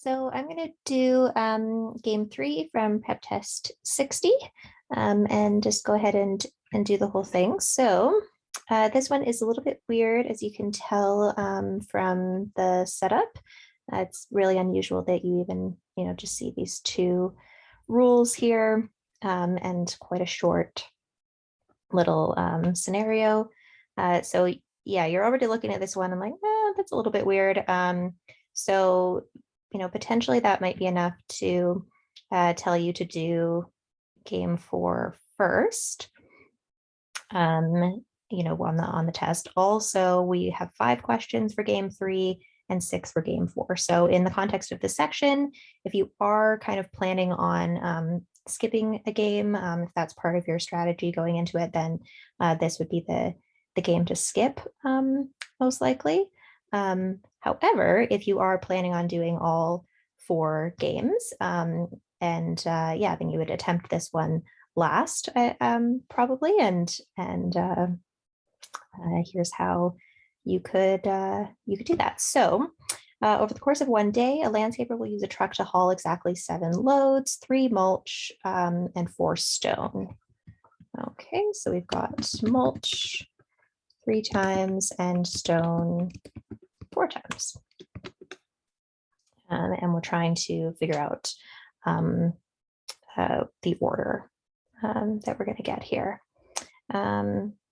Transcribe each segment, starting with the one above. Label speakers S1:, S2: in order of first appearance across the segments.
S1: So I'm going to do game 3 from prep test 60 and just go ahead and do the whole thing. So this one is a little bit weird, as you can tell from the setup. It's really unusual that you even, just see these two rules here and quite a short little scenario. So yeah, you're already looking at this one. I'm like, that's a little bit weird. So potentially that might be enough to tell you to do game 4 first. On the test. Also, we have 5 questions for game 3 and 6 for game 4. So in the context of this section, if you are kind of planning on skipping a game, if that's part of your strategy going into it, then this would be the game to skip, most likely. However, if you are planning on doing all 4 games, then you would attempt this one last, probably, and here's how you could do that. So over the course of one day, a landscaper will use a truck to haul exactly 7 loads, 3 mulch, and 4 stone. Okay, so we've got mulch 3 times and stone 4 times. And we're trying to figure out the order that we're going to get here.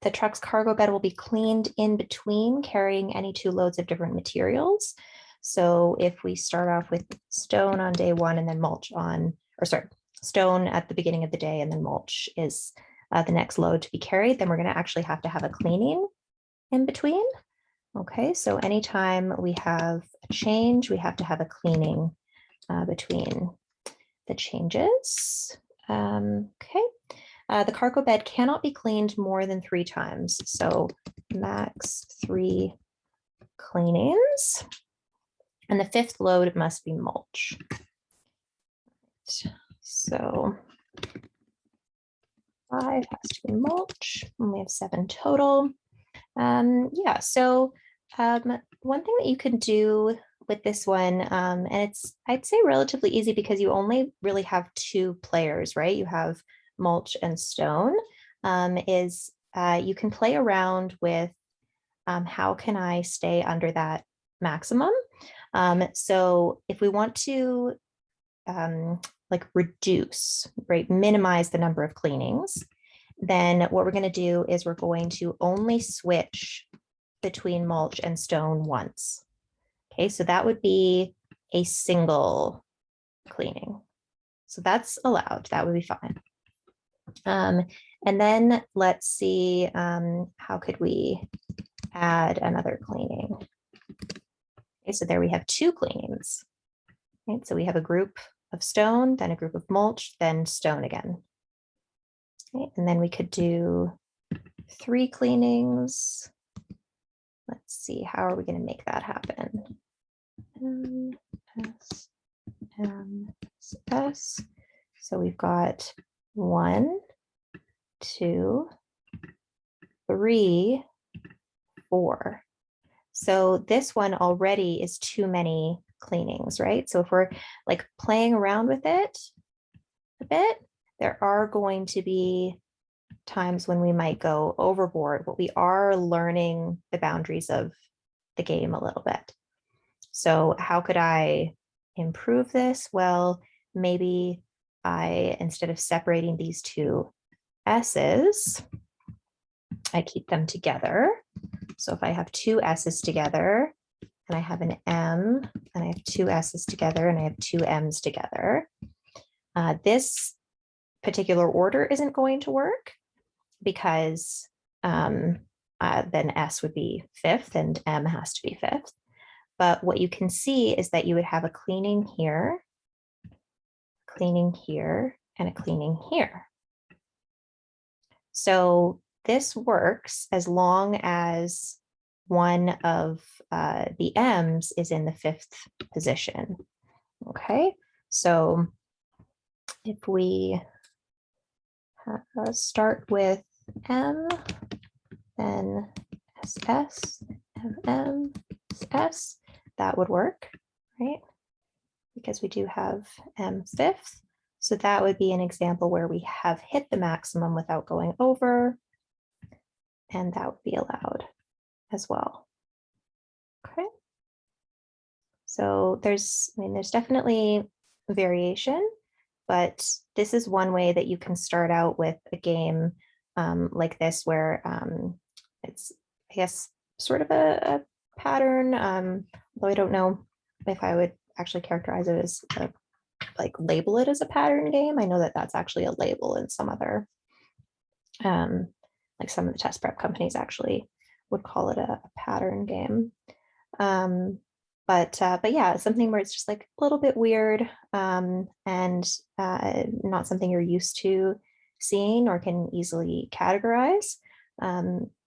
S1: The truck's cargo bed will be cleaned in between, carrying any 2 loads of different materials. So if we start off with stone on day 1 and then mulch stone at the beginning of the day and then mulch is the next load to be carried, then we're going to actually have to have a cleaning in between. Okay, so anytime we have a change, we have to have a cleaning between the changes. Okay. The cargo bed cannot be cleaned more than 3 times. So max 3 cleanings. And the 5th load must be mulch. So 5 has to be mulch, and we have 7 total. So one thing that you can do with this one, and it's, I'd say, relatively easy because you only really have 2 players, right? You have mulch and stone, is you can play around with how can I stay under that maximum. So if we want to reduce, right, minimize the number of cleanings, then what we're going to do is we're going to only switch between mulch and stone once. Okay, so that would be a single cleaning. So that's allowed. That would be fine. And then let's see, how could we add another cleaning? Okay, so there we have 2 cleanings. Right, so we have a group of stone, then a group of mulch, then stone again. Okay, and then we could do 3 cleanings. Let's see, how are we going to make that happen? S. So we've got 1, 2, 3, 4. So this one already is too many cleanings, right? So if we're like playing around with it a bit, there are going to be times when we might go overboard, but we are learning the boundaries of the game a little bit. So how could I improve this? Well, maybe instead of separating these 2 S's, I keep them together. So if I have 2 S's together and I have an M and I have 2 S's together and I have 2 M's together, this particular order isn't going to work because then S would be 5th and M has to be 5th. But what you can see is that you would have a cleaning here, and a cleaning here. So this works as long as one of the M's is in the 5th position. Okay, so if we start with M, then SS, MM, SS, that would work, right? because we do have fifth. So that would be an example where we have hit the maximum without going over, and that would be allowed as well. Okay. So there's definitely variation, but this is one way that you can start out with a game like this where it's, I guess, sort of a pattern, though I don't know if I would actually characterize it as like label it as a pattern game. I know that that's actually a label in some other, like some of the test prep companies actually would call it a pattern game. But yeah, something where it's just like a little bit weird and not something you're used to seeing or can easily categorize.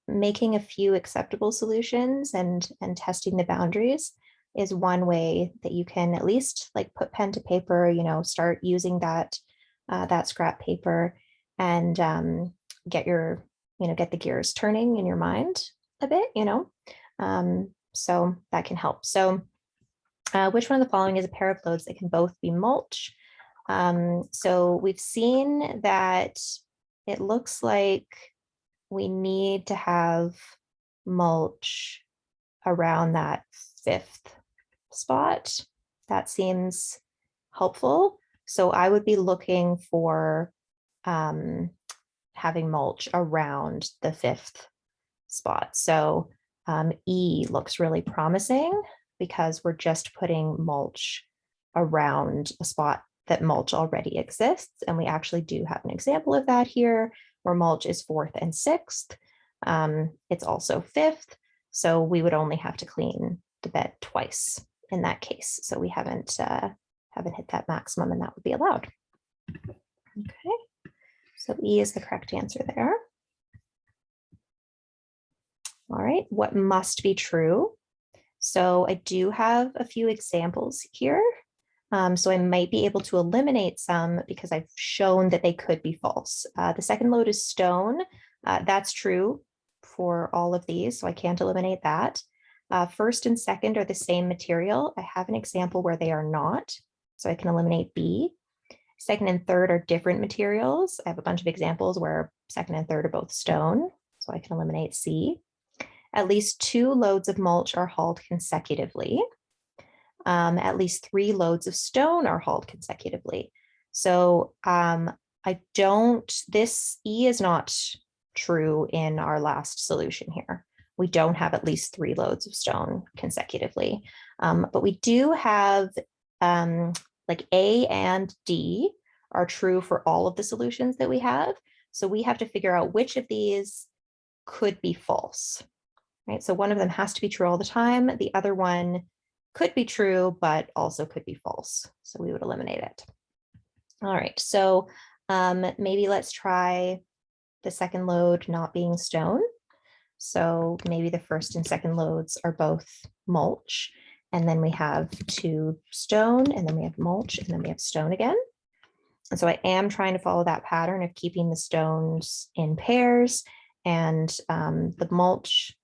S1: Making a few acceptable solutions and testing the boundaries is one way that you can at least like put pen to paper, start using that that scrap paper and get your, get the gears turning in your mind a bit, so that can help. So which one of the following is a pair of loads that can both be mulch? So we've seen that it looks like we need to have mulch around that fifth spot. That seems helpful. So I would be looking for having mulch around the fifth spot. So E looks really promising because we're just putting mulch around a spot that mulch already exists. And we actually do have an example of that here where mulch is fourth and sixth. It's also fifth. So we would only have to clean the bed twice in that case. So we haven't hit that maximum and that would be allowed. Okay, so E is the correct answer there. All right, what must be true? So I do have a few examples here. So I might be able to eliminate some because I've shown that they could be false. The second load is stone. That's true for all of these, so I can't eliminate that. First and second are the same material. I have an example where they are not, so I can eliminate B. Second and third are different materials. I have a bunch of examples where second and third are both stone, so I can eliminate C. At least 2 loads of mulch are hauled consecutively. At least 3 loads of stone are hauled consecutively. So this E is not true in our last solution here. We don't have at least 3 loads of stone consecutively. But we do have like A and D are true for all of the solutions that we have. So we have to figure out which of these could be false. Right, so one of them has to be true all the time. The other one could be true, but also could be false. So we would eliminate it. All right, so maybe let's try the second load not being stone. So maybe the first and second loads are both mulch, and then we have 2 stone, and then we have mulch, and then we have stone again. And so I am trying to follow that pattern of keeping the stones in pairs and the mulch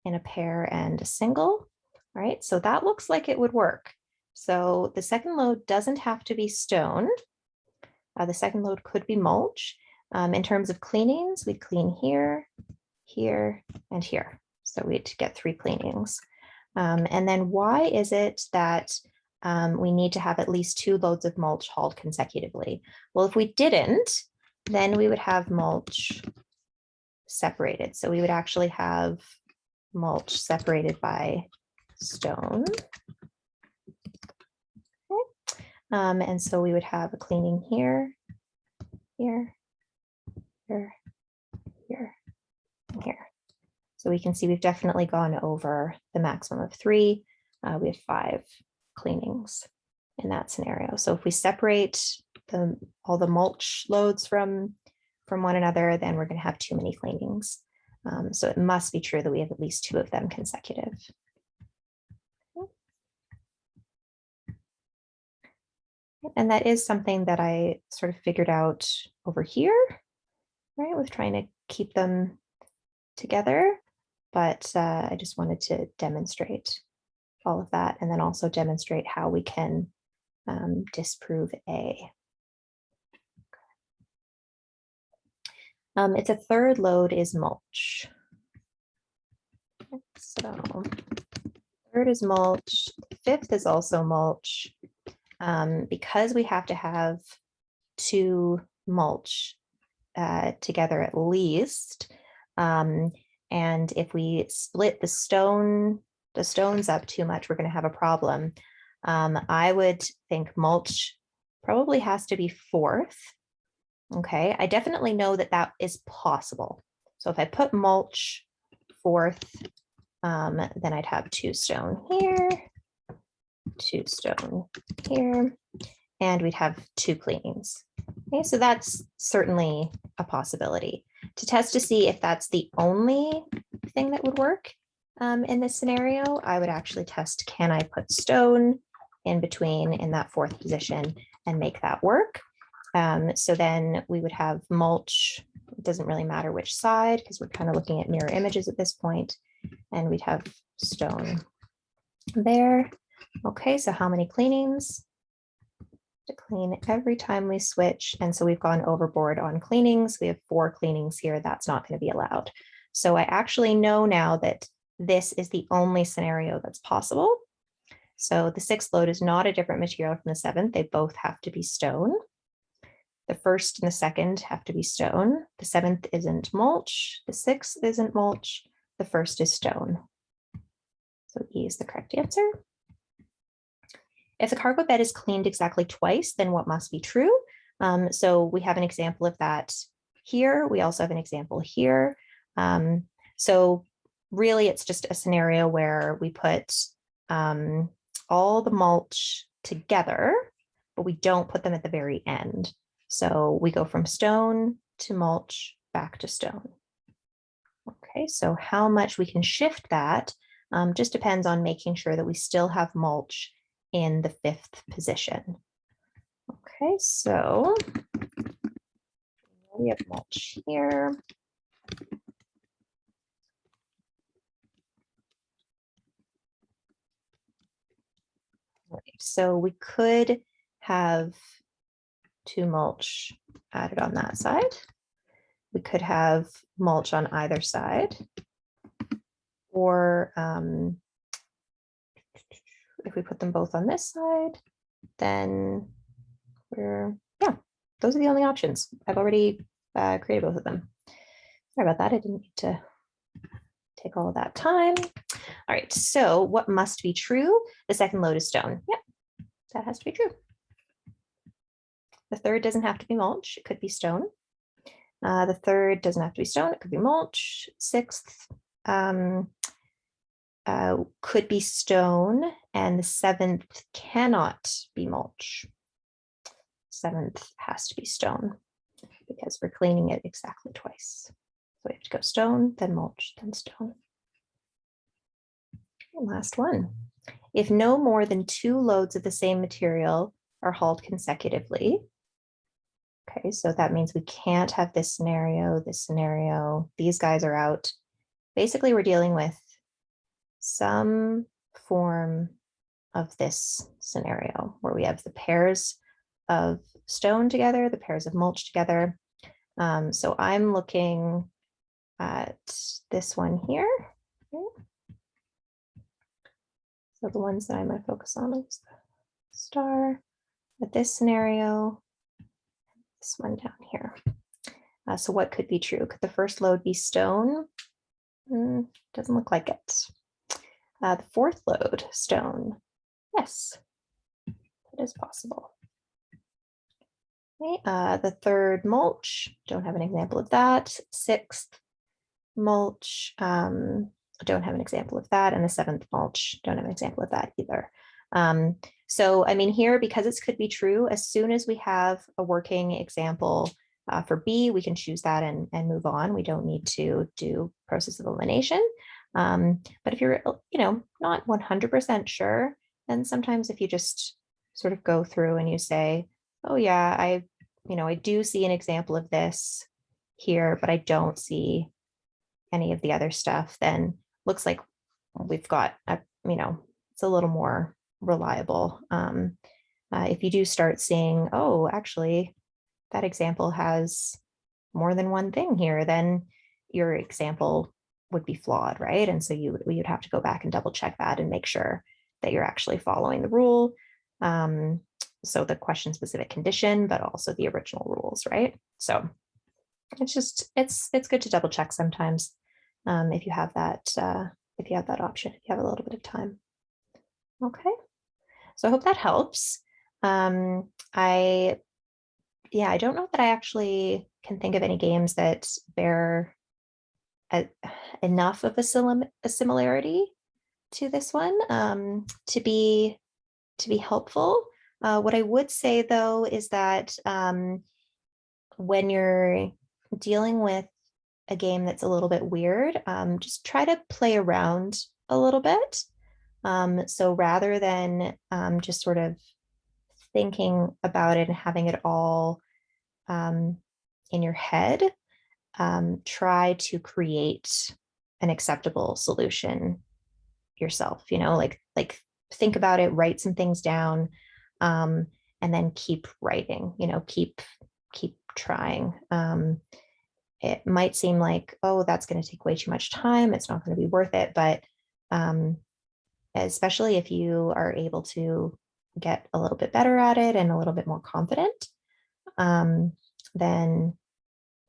S1: in a pair and a single. All right, so that looks like it would work. So the second load doesn't have to be stone. The second load could be mulch. In terms of cleanings, we'd clean here, here, and here. So we'd get 3 cleanings. And then why is it that we need to have at least 2 loads of mulch hauled consecutively? Well, if we didn't, then we would have mulch separated. So we would actually have mulch separated by stone. Okay. And so we would have a cleaning here, here, here, here, and here. So we can see we've definitely gone over the maximum of 3. We have 5 cleanings in that scenario. So if we separate all the mulch loads from one another, then we're going to have too many cleanings. So it must be true that we have at least 2 of them consecutive. And that is something that I sort of figured out over here, right, with trying to keep them together. But I just wanted to demonstrate all of that and then also demonstrate how we can disprove A. It's a third load is mulch. So third is mulch, fifth is also mulch. Because we have to have two mulch together at least. And if we split the stones up too much, we're going to have a problem. I would think mulch probably has to be fourth. Okay, I definitely know that that is possible. So if I put mulch fourth, then I'd have two stone here, two stone here, and we'd have two cleanings. Okay, so that's certainly a possibility. To test to see if that's the only thing that would work in this scenario, I would actually test, can I put stone in between in that fourth position and make that work? So then we would have mulch. It doesn't really matter which side because we're kind of looking at mirror images at this point, and we'd have stone there. Okay, so how many cleanings? To clean every time we switch. And so we've gone overboard on cleanings. We have 4 cleanings here. That's not going to be allowed. So I actually know now that this is the only scenario that's possible. So the 6th load is not a different material from the 7th. They both have to be stone. The 1st and the 2nd have to be stone. The 7th isn't mulch. The 6th isn't mulch. The 1st is stone. So E is the correct answer. If the cargo bed is cleaned exactly twice, then what must be true? So we have an example of that here. We also have an example here. So really, it's just a scenario where we put all the mulch together, but we don't put them at the very end. So we go from stone to mulch back to stone. Okay, so how much we can shift that just depends on making sure that we still have mulch in the 5th position. Okay, so we have mulch here. So we could have 2 mulch added on that side. We could have mulch on either side. Or if we put them both on this side, then yeah, those are the only options. I've already created both of them. Sorry about that. I didn't need to take all of that time. All right, so what must be true? The 2nd load is stone. Yep, that has to be true. The 3rd doesn't have to be mulch. It could be stone. The 3rd doesn't have to be stone. It could be mulch. 6th could be stone, and the 7th cannot be mulch. 7th has to be stone because we're cleaning it exactly twice. So we have to go stone, then mulch, then stone. And last one. If no more than 2 loads of the same material are hauled consecutively, okay, so that means we can't have this scenario, these guys are out. Basically, we're dealing with some form of this scenario where we have the pairs of stone together, the pairs of mulch together. So I'm looking at this one here. So the ones that I might focus on is the star, but this scenario, this one down here. So what could be true? Could the first load be stone? Doesn't look like it. The 4th load, stone. Yes, it is possible. Okay, the 3rd mulch, don't have an example of that. 6th mulch, don't have an example of that. And the 7th mulch, don't have an example of that either. So, I mean, here, because it could be true, as soon as we have a working example for B, we can choose that and move on. We don't need to do process of elimination. But if you're, not 100% sure, then sometimes if you just sort of go through and you say, oh yeah, I do see an example of this here, but I don't see any of the other stuff, then looks like we've got, it's a little more reliable. If you do start seeing, oh, actually, that example has more than one thing here, then your example would be flawed, right? And so you'd have to go back and double check that and make sure that you're actually following the rule. So the question specific condition, but also the original rules, right? So it's good to double check sometimes if you have that option, if you have a little bit of time. Okay, so I hope that helps. I don't know that I actually can think of any games that bear a, enough of a similarity to this one to be helpful. What I would say though is that when you're dealing with a game that's a little bit weird, just try to play around a little bit. So rather than just sort of thinking about it and having it all in your head, try to create an acceptable solution yourself, like think about it, write some things down, and then keep writing, keep trying. It might seem like, oh, that's going to take way too much time, it's not going to be worth it, but especially if you are able to get a little bit better at it and a little bit more confident, then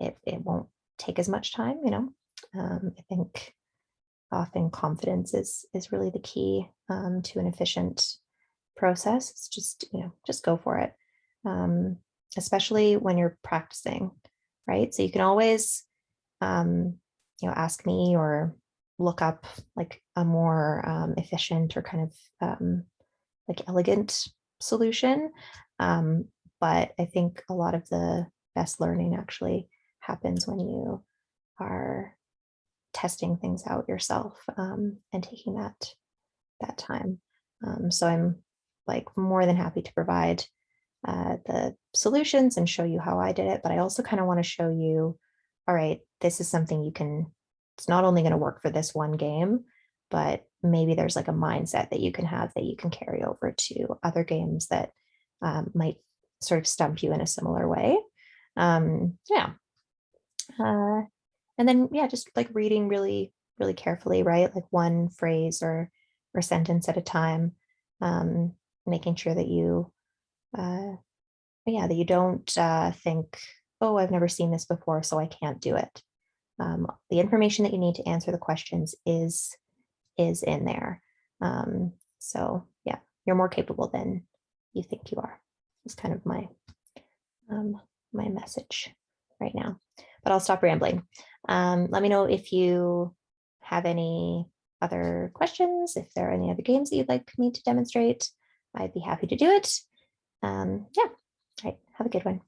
S1: it won't take as much time. I think often confidence is really the key to an efficient process. It's just go for it, especially when you're practicing, right? So you can always ask me or look up like a more efficient or kind of like elegant solution. But I think a lot of the best learning actually happens when you are testing things out yourself and taking that time. So I'm like more than happy to provide the solutions and show you how I did it, but I also kind of want to show you, all right, this is something it's not only going to work for this one game, but maybe there's like a mindset that you can have that you can carry over to other games that might sort of stump you in a similar way. Yeah. And then, yeah, just like reading really, really carefully, right? Like one phrase or sentence at a time, making sure that that you don't think, oh, I've never seen this before, so I can't do it. The information that you need to answer the questions is in there. So yeah, you're more capable than you think you are. It's kind of my message right now. But I'll stop rambling. Let me know if you have any other questions, if there are any other games that you'd like me to demonstrate. I'd be happy to do it. Yeah, all right, have a good one.